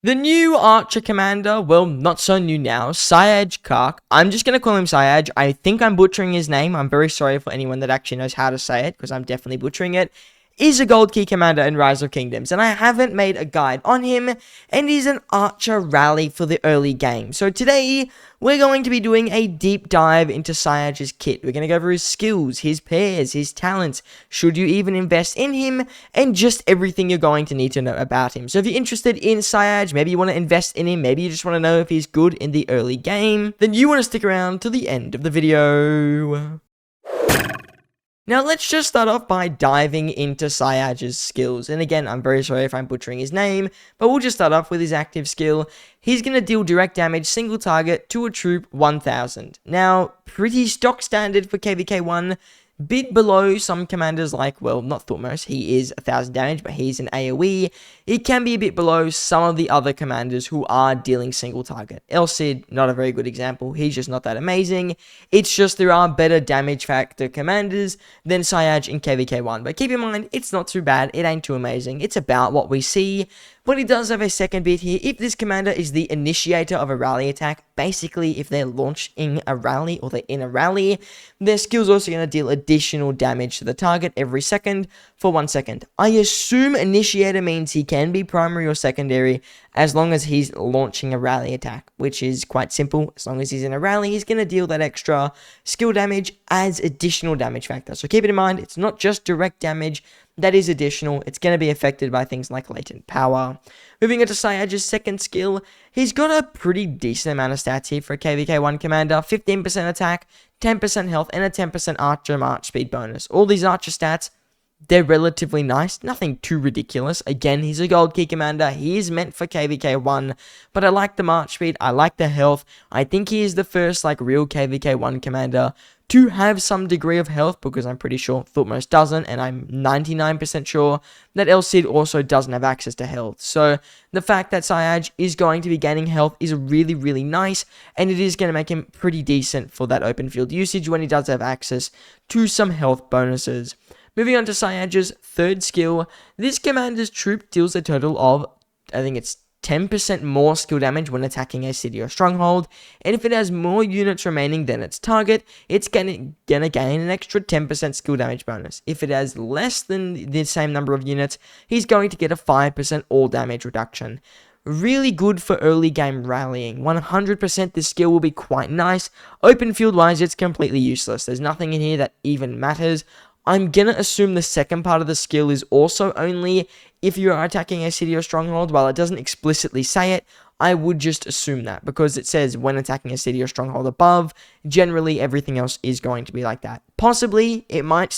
The new archer commander, well, not so new now, Siyaj Kark. I'm just going to call him Siyaj. I think I'm butchering his name. I'm very sorry for anyone that actually knows how to say it, because I'm definitely butchering it. Is a gold key commander in Rise of Kingdoms, and I haven't made a guide on him, and he's an archer rally for the early game. So today, we're going to be doing a deep dive into Siyaj's kit. We're going to go over his skills, his pairs, his talents, should you even invest in him, and just everything you're going to need to know about him. So if you're interested in Siyaj, maybe you want to invest in him, maybe you just want to know if he's good in the early game, then you want to stick around to the end of the video. Now, let's just start off by diving into Siyaj's skills. And again, I'm very sorry if I'm butchering his name, but we'll just start off with his active skill. He's going to deal direct damage, single target, to a troop 1000. Now, pretty stock standard for KVK1. Bit below some commanders like, well, not Thormos, he is 1000 damage, but he's an AoE. It can be a bit below some of the other commanders who are dealing single target. El Cid, not a very good example, he's just not that amazing. It's just there are better damage factor commanders than Siyaj in KVK1, but keep in mind, it's not too bad, it ain't too amazing, it's about what we see. But he does have a second bit here. If this commander is the initiator of a rally attack, basically if they're launching a rally or they're in a rally, their skill's also going to deal additional damage to the target every second for 1 second. I assume initiator means he can be primary or secondary as long as he's launching a rally attack, which is quite simple. As long as he's in a rally, he's going to deal that extra skill damage as additional damage factor. So keep it in mind, it's not just direct damage. That is additional. It's going to be affected by things like latent power. Moving on to Siyaj's second skill, he's got a pretty decent amount of stats here for a KVK1 commander. 15% attack, 10% health, and a 10% archer march speed bonus. All these archer stats, they're relatively nice. Nothing too ridiculous. Again, he's a gold key commander. He is meant for KVK1, but I like the march speed. I like the health. I think he is the first real KVK1 commander to have some degree of health, because I'm pretty sure Thormos doesn't, and I'm 99% sure that El Cid also doesn't have access to health. So the fact that Siyaj is going to be gaining health is really, really nice, and it is going to make him pretty decent for that open field usage when he does have access to some health bonuses. Moving on to Siyaj's third skill, this commander's troop deals a total of, I think it's 10% more skill damage when attacking a city or stronghold, and if it has more units remaining than its target, it's gonna gain an extra 10% skill damage bonus. If it has less than the same number of units, he's going to get a 5% all damage reduction. Really good for early game rallying. 100% this skill will be quite nice. Open field wise, it's completely useless. There's nothing in here that even matters. I'm gonna assume the second part of the skill is also only if you are attacking a city or stronghold. While it doesn't explicitly say it, I would just assume that, because it says when attacking a city or stronghold above, generally everything else is going to be like that. Possibly, it might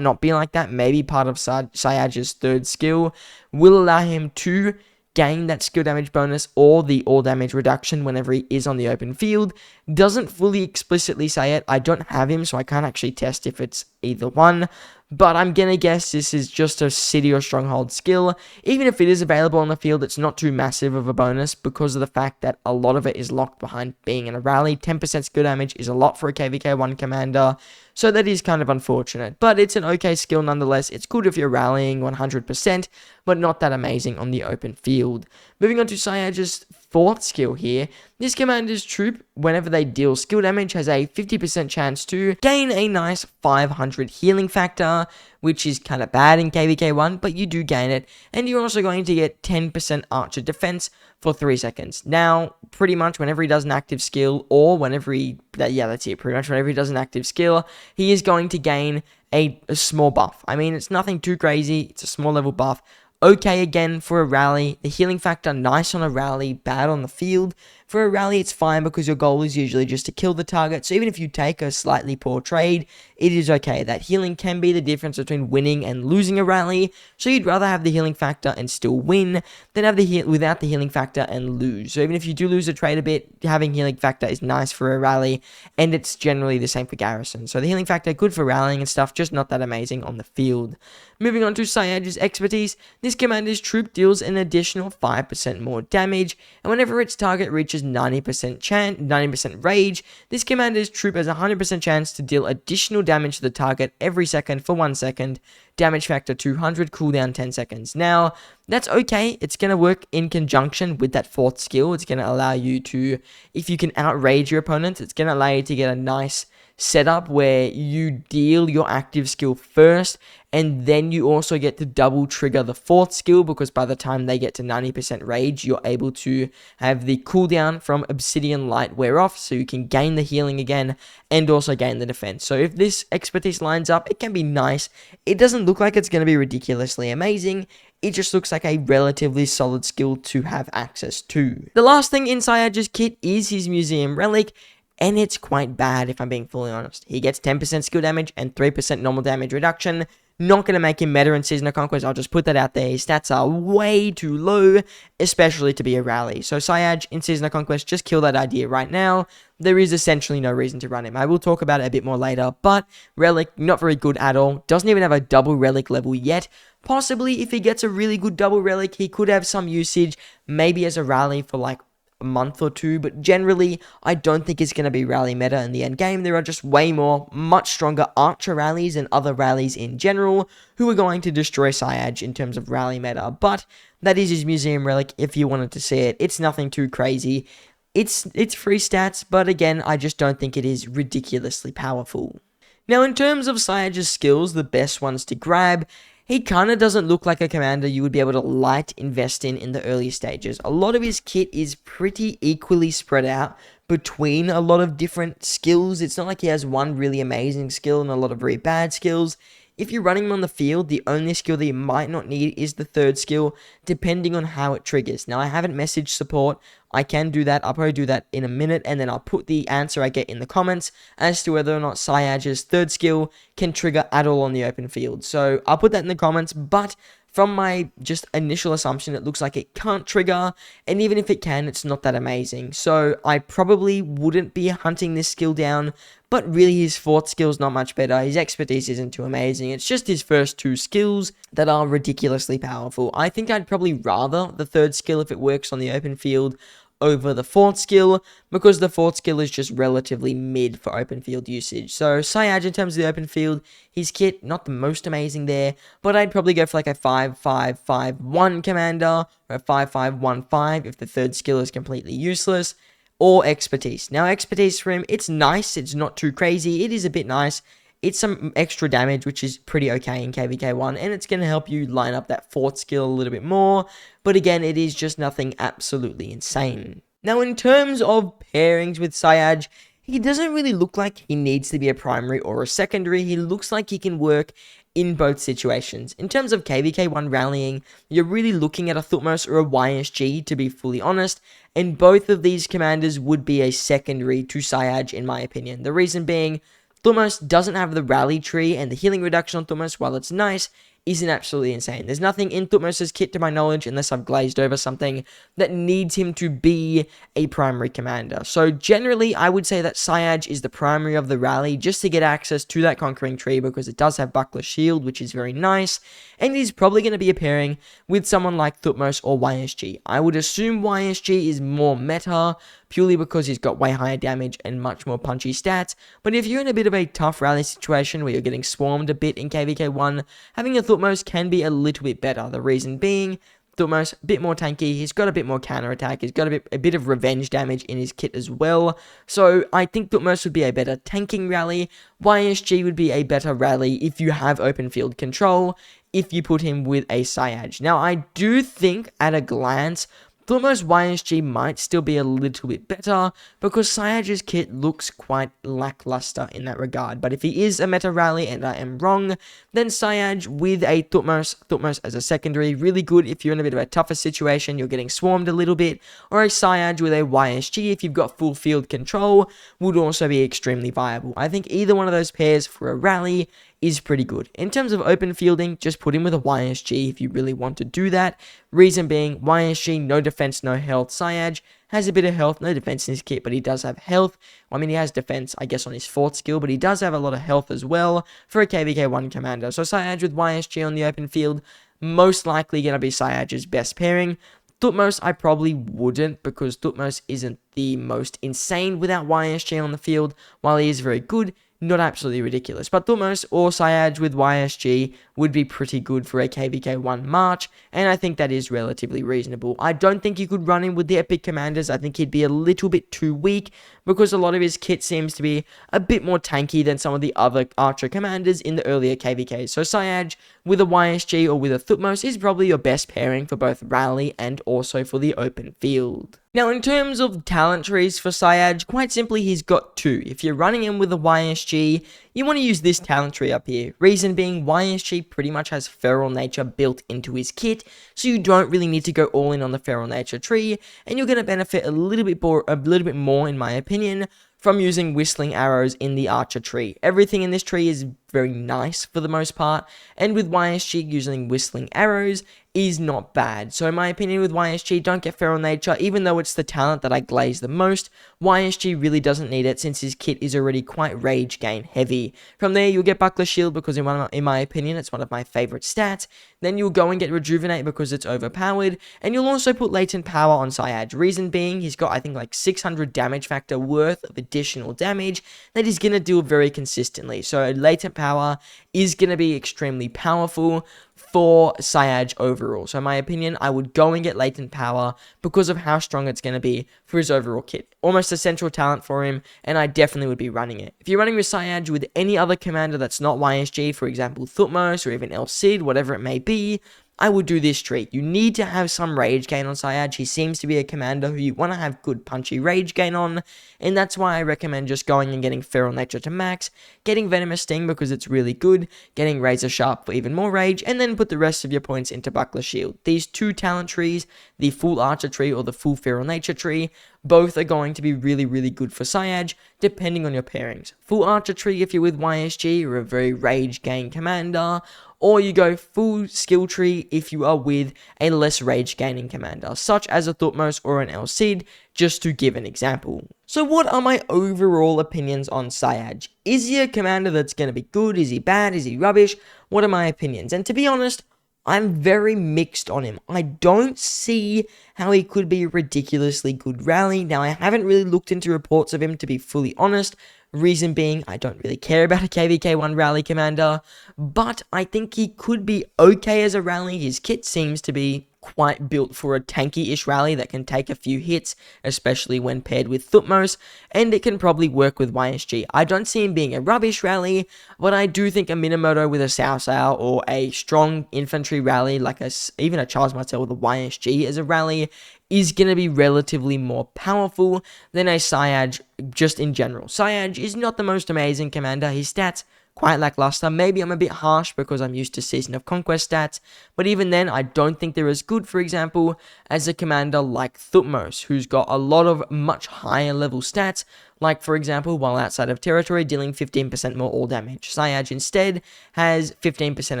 not be like that. Maybe part of Siyaj's third skill will allow him to gain that skill damage bonus or the all damage reduction whenever he is on the open field. Doesn't fully explicitly say it. I don't have him, so I can't actually test if it's either one, but I'm gonna guess this is just a city or stronghold skill. Even if it is available on the field, it's not too massive of a bonus because of the fact that a lot of it is locked behind being in a rally. 10% skill damage is a lot for a KVK1 commander, so that is kind of unfortunate, but it's an okay skill nonetheless. It's good if you're rallying 100%, but not that amazing on the open field. Moving on to Siyaj's fourth skill here, this commander's troop, whenever they deal skill damage, has a 50% chance to gain a nice 500 healing factor, which is kind of bad in KVK1, but you do gain it, and you're also going to get 10% archer defense for 3 seconds. Now, pretty much whenever he does an active skill, or whenever he, that's it, pretty much whenever he does an active skill, he is going to gain a small buff. I mean, it's nothing too crazy, it's a small level buff. Okay again for a rally. The healing factor, nice on a rally, bad on the field. For a rally, it's fine because your goal is usually just to kill the target. So even if you take a slightly poor trade, it is okay. That healing can be the difference between winning and losing a rally. So you'd rather have the healing factor and still win than have the without the healing factor and lose. So even if you do lose a trade a bit, having healing factor is nice for a rally, and it's generally the same for garrison. So the healing factor, good for rallying and stuff, just not that amazing on the field. Moving on to Siyaj's expertise, this commander's troop deals an additional 5% more damage, and whenever its target reaches 90% rage, this commander's troop has a 100% chance to deal additional damage to the target every second for 1 second, damage factor 200, cooldown 10 seconds. Now, that's okay. It's going to work in conjunction with that 4th skill. It's going to allow you to, if you can outrage your opponents, it's going to allow you to get a nice setup where you deal your active skill first, and then you also get to double trigger the 4th skill, because by the time they get to 90% rage, you're able to have the cooldown from Obsidian Light wear off, so you can gain the healing again and also gain the defense. So if this expertise lines up, it can be nice. It doesn't look like it's going to be ridiculously amazing. It just looks like a relatively solid skill to have access to. The last thing in Siyaj's kit is his Museum Relic, and it's quite bad if I'm being fully honest. He gets 10% skill damage and 3% normal damage reduction. Not going to make him meta in Season of Conquest, I'll just put that out there. His stats are way too low, especially to be a rally. So Siyaj in Season of Conquest, just kill that idea right now. There is essentially no reason to run him. I will talk about it a bit more later, but Relic, not very good at all. Doesn't even have a double Relic level yet. Possibly, if he gets a really good double Relic, he could have some usage, maybe as a rally for like a month or two, but generally, I don't think it's going to be rally meta in the end game. There are just way more, much stronger archer rallies and other rallies in general who are going to destroy Siyaj in terms of rally meta, but that is his Museum Relic if you wanted to see it. It's nothing too crazy. It's free stats, but again, I just don't think it is ridiculously powerful. Now, in terms of Siyaj's skills, the best ones to grab, he kind of doesn't look like a commander you would be able to light invest in the early stages. A lot of his kit is pretty equally spread out between a lot of different skills. It's not like he has one really amazing skill and a lot of very bad skills. If you're running him on the field, the only skill that you might not need is the 3rd skill, depending on how it triggers. Now, I haven't messaged support. I can do that. I'll probably do that in a minute, and then I'll put the answer I get in the comments as to whether or not Siyaj's 3rd skill can trigger at all on the open field. So I'll put that in the comments, but from my just initial assumption, it looks like it can't trigger, and even if it can, it's not that amazing. So I probably wouldn't be hunting this skill down, but really his 4th skill's not much better. His expertise isn't too amazing. It's just his first 2 skills that are ridiculously powerful. I think I'd probably rather the 3rd skill if it works on the open field over the 4th skill, because the 4th skill is just relatively mid for open field usage. So Siyaj, in terms of the open field, his kit, not the most amazing there, but I'd probably go for like a 5-5-5-1 commander, or a 5-5-1-5 if the 3rd skill is completely useless, or expertise. Now, expertise for him, it's nice, it's not too crazy, it is a bit nice. It's some extra damage, which is pretty okay in KVK1, and it's going to help you line up that 4th skill a little bit more, but again, it is just nothing absolutely insane. Now, in terms of pairings with Siyaj, he doesn't really look like he needs to be a primary or a secondary. He looks like he can work in both situations. In terms of KVK1 rallying, you're really looking at a Thutmose or a YSG, to be fully honest, and both of these commanders would be a secondary to Siyaj, in my opinion. The reason being, Thutmose doesn't have the rally tree, and the healing reduction on Thutmose, while it's nice, isn't absolutely insane. There's nothing in Thutmose's kit, to my knowledge, unless I've glazed over something, that needs him to be a primary commander. So generally, I would say that Siyaj is the primary of the rally, just to get access to that conquering tree, because it does have Buckler Shield, which is very nice, and it is probably going to be a pairing with someone like Thutmose or YSG. I would assume YSG is more meta, purely because he's got way higher damage and much more punchy stats, but if you're in a bit of a tough rally situation where you're getting swarmed a bit in KVK1, having a Thutmose can be a little bit better. The reason being, Thutmose, a bit more tanky, he's got a bit more counter attack, he's got a bit of revenge damage in his kit as well, so I think Thutmose would be a better tanking rally. YSG would be a better rally if you have open field control, if you put him with a Siyaj. Now, I do think, at a glance, Thutmose YSG might still be a little bit better, because Siyaj's kit looks quite lackluster in that regard. But if he is a meta rally and I am wrong, then Siyaj with a Thutmose as a secondary, really good if you're in a bit of a tougher situation, you're getting swarmed a little bit, or a Siyaj with a YSG if you've got full field control, would also be extremely viable. I think either one of those pairs for a rally is pretty good. In terms of open fielding, just put him with a YSG if you really want to do that. Reason being, YSG, no defense, no health. Siyaj has a bit of health, no defense in his kit, but he does have health. I mean, he has defense, I guess, on his 4th skill, but he does have a lot of health as well for a KVK1 commander. So Siyaj with YSG on the open field, most likely going to be Siyaj's best pairing. Thutmose, I probably wouldn't, because Thutmose isn't the most insane without YSG on the field. While he is very good, not absolutely ridiculous. But Thutmose or Siyaj with YSG would be pretty good for a KVK1 March, and I think that is relatively reasonable. I don't think you could run him with the Epic Commanders. I think he'd be a little bit too weak, because a lot of his kit seems to be a bit more tanky than some of the other Archer Commanders in the earlier KVKs. So Siyaj with a YSG or with a Thutmose is probably your best pairing for both rally and also for the open field. Now, in terms of talent trees for Siyaj, quite simply, he's got two. If you're running him with a YSG, you want to use this talent tree up here. Reason being, YSG pretty much has Feral Nature built into his kit, so you don't really need to go all in on the Feral Nature tree, and you're going to benefit a little bit more, in my opinion, from using Whistling Arrows in the Archer tree. Everything in this tree is very nice for the most part, and with YSG using Whistling Arrows is not bad. So in my opinion with YSG, don't get Feral Nature, even though it's the talent that I glaze the most. YSG really doesn't need it since his kit is already quite Rage Gain heavy. From there, you'll get Buckler Shield because in my opinion, it's one of my favorite stats. Then you'll go and get Rejuvenate because it's overpowered, and you'll also put Latent Power on Siyaj. Reason being, he's got I think like 600 damage factor worth of additional damage that he's going to deal very consistently. So Latent Power is going to be extremely powerful for Siyaj overall. So in my opinion, I would go and get Latent Power because of how strong it's going to be for his overall kit. Almost a central talent for him, and I definitely would be running it. If you're running with Siyaj with any other commander that's not YSG, for example Thutmose or even El Cid, whatever it may be, I would do this trait. You need to have some rage gain on Siyaj. He seems to be a commander who you want to have good punchy rage gain on, and that's why I recommend just going and getting Feral Nature to max, getting Venomous Sting because it's really good, getting Razor Sharp for even more rage, and then put the rest of your points into Buckler Shield. These two talent trees, the full Archer tree or the full Feral Nature tree, both are going to be really, really good for Siyaj, depending on your pairings. Full Archer tree if you're with YSG or a very rage gain commander, or you go full skill tree if you are with a less rage gaining commander, such as a Thutmose or an El Cid, just to give an example. So what are my overall opinions on Siyaj? Is he a commander that's going to be good? Is he bad? Is he rubbish? What are my opinions? And to be honest, I'm very mixed on him. I don't see how he could be a ridiculously good rally. Now, I haven't really looked into reports of him, to be fully honest. Reason being, I don't really care about a KVK1 rally commander, but I think he could be okay as a rally. His kit seems to be quite built for a tanky-ish rally that can take a few hits, especially when paired with Thutmose, and it can probably work with YSG. I don't see him being a rubbish rally, but I do think a Minamoto with a Sao Sao or a strong infantry rally, like even a Charles Martel with a YSG as a rally, is going to be relatively more powerful than a Siyaj just in general. Siyaj is not the most amazing commander. His stats quite lackluster. Maybe I'm a bit harsh because I'm used to Season of Conquest stats, but even then, I don't think they're as good, for example, as a commander like Thutmose, who's got a lot of much higher level stats, like, for example, while outside of territory, dealing 15% more all damage. Siyaj instead has 15%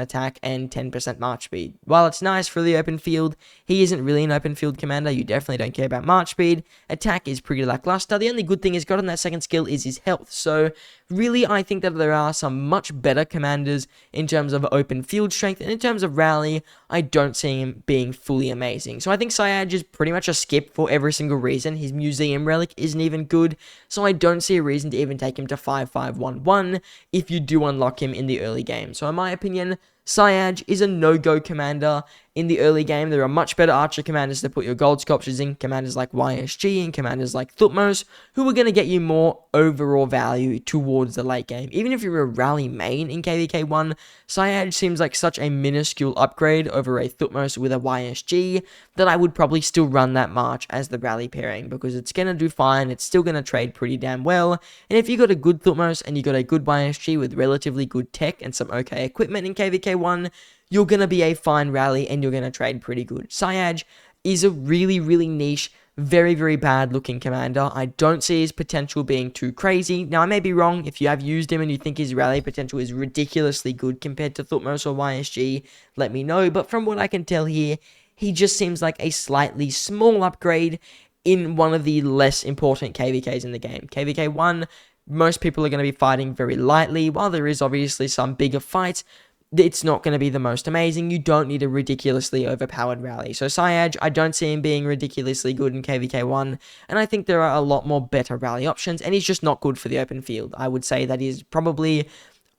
attack and 10% march speed. While it's nice for the open field, he isn't really an open field commander. You definitely don't care about march speed. Attack is pretty lackluster. The only good thing he's got on that second skill is his health. So, really, I think that there are some much better commanders in terms of open field strength, and in terms of rally, I don't see him being fully amazing. So I think Siyaj is pretty much a skip for every single reason. His Museum Relic isn't even good, so I don't see a reason to even take him to 5511 if you do unlock him in the early game. So in my opinion, Siyaj is a no-go commander in the early game. There are much better Archer commanders to put your gold sculptures in, commanders like YSG and commanders like Thutmose, who are going to get you more overall value towards the late game. Even if you're a rally main in KVK1, Siyaj seems like such a minuscule upgrade over a Thutmose with a YSG that I would probably still run that March as the rally pairing, because it's going to do fine, it's still going to trade pretty damn well, and if you got a good Thutmose and you got a good YSG with relatively good tech and some okay equipment in KVK1, you're going to be a fine rally and you're going to trade pretty good. Siyaj is a really, really niche, very, very bad looking commander. I don't see his potential being too crazy. Now, I may be wrong. If you have used him and you think his rally potential is ridiculously good compared to Thutmose or YSG, let me know. But from what I can tell here, he just seems like a slightly small upgrade in one of the less important KVKs in the game. KVK 1, most people are going to be fighting very lightly. While there is obviously some bigger fights, it's not going to be the most amazing. You don't need a ridiculously overpowered rally. So Siyaj, I don't see him being ridiculously good in KVK1, and I think there are a lot more better rally options, and he's just not good for the open field. I would say that he's probably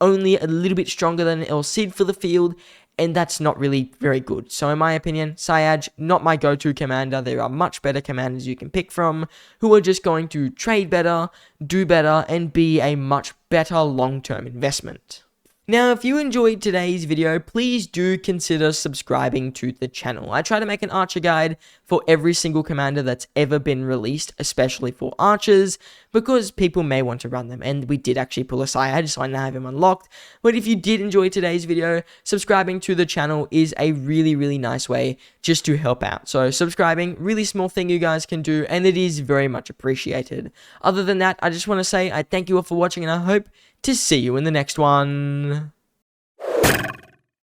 only a little bit stronger than El Cid for the field, and that's not really very good. So in my opinion, Siyaj, not my go-to commander. There are much better commanders you can pick from who are just going to trade better, do better, and be a much better long-term investment. Now, if you enjoyed today's video, please do consider subscribing to the channel. I try to make an archer guide for every single commander that's ever been released, especially for archers, because people may want to run them. And we did actually pull a Siyaj, so I now have him unlocked. But if you did enjoy today's video, subscribing to the channel is a really, really nice way just to help out. So subscribing, really small thing you guys can do, and it is very much appreciated. Other than that, I just want to say I thank you all for watching, and I hope to see you in the next one.